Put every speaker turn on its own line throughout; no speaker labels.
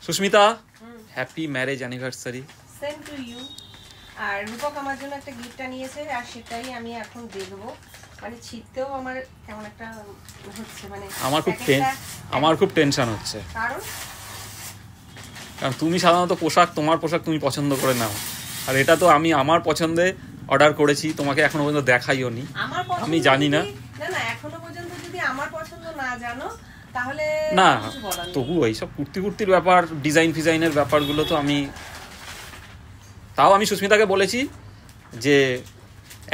Susmita, happy marriage anniversary.
Same to you. আর রূপক আমার জন্য একটা গিফট নিয়েছে, আর সেটাই আমি এখন দেখবো। মানে ছিটতেও আমার কেমন একটা হচ্ছে, মানে
আমার খুব টেনশন হচ্ছে।
কারণ
তুমি সাধারণত তোমার পোশাক তুমি পছন্দ করে নাও, আর এটা তো আমি আমার পছন্দে অর্ডার করেছি, তোমাকে এখনো পর্যন্ত দেখাইও নি, আমি জানি না।
না এখনো পর্যন্ত যদি আমার পছন্দ না জানো তাহলে
না, তবু এইসব কুর্তির ব্যাপার, ডিজাইনের ব্যাপারগুলো তো তাও আমি সুস্মিতাকে বলেছি যে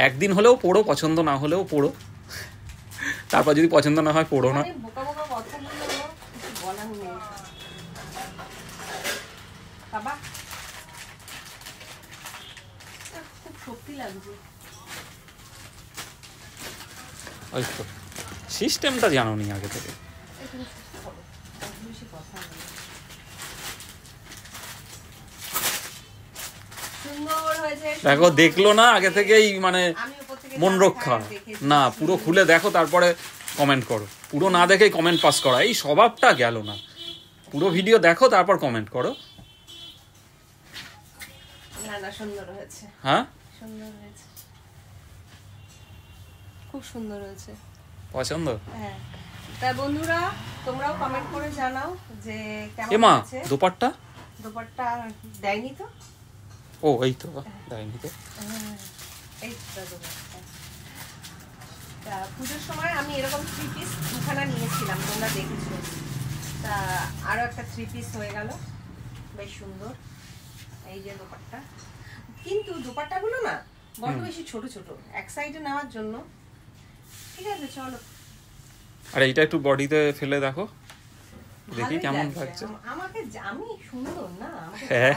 একদিন হলেও পড়ো, পছন্দ না হলেও পড়ো, তারপর যদি পছন্দ না হয় পড়ো না। ওই তো সিস্টেমটা জানো নি আগে থেকে। দেখো, দেখলো না আগে থেকেই, মানে মন রক্ষা না, পুরো খুলে দেখো তারপরে কমেন্ট করো। পুরো না দেখেই কমেন্ট পাস করা, এই স্বভাবটা গেল না। পুরো ভিডিও দেখো তারপর কমেন্ট করো।
সুন্দর হয়েছে।
হ্যাঁ,
সুন্দর হয়েছে, খুব সুন্দর হয়েছে,
পছন্দ।
হ্যাঁ, তা বন্ধুরা তোমরাও কমেন্ট করে জানাও যে কেমন হয়েছে।
দোপাট্টা
দেয়নি তো?
ও এই তো দেয়নি তো,
এই তো দোপাট্টা। তা পুজোর সময় আমি এরকম 3 পিস দুখানা নিয়েছিলাম, তোমরা দেখেছো। তা আরো একটা 3 পিস হয়ে গেল, বেশ সুন্দর। এই যে দোপাট্টা, কিন্তু দোপাট্টাগুলো না বড় বেশি ছোট ছোট, এক সাইডে নেওয়ার জন্য। ঠিক আছে, চলো।
আর এইটা একটু বডিতে ফেলে দেখো, দেখি কেমন লাগছে।
আমাকে আমি সুন্দর না?
হ্যাঁ,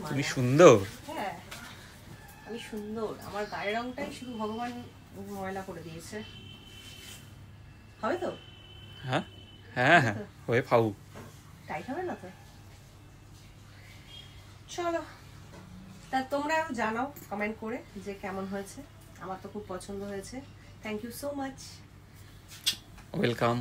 তুমি সুন্দর।
হ্যাঁ, আমি সুন্দর। আমার গায়ের রংটাই শুধু ভগবান ময়লা করে দিয়েছে। হবে তো?
হ্যাঁ হ্যাঁ হ্যাঁ, হয়ে ফাউ।
টাইট হবে না তো? চলো, তা তোমরাও জানাও কমেন্ট করে যে কেমন হয়েছে। আমার তো খুব পছন্দ হয়েছে। Thank you so much.
Welcome.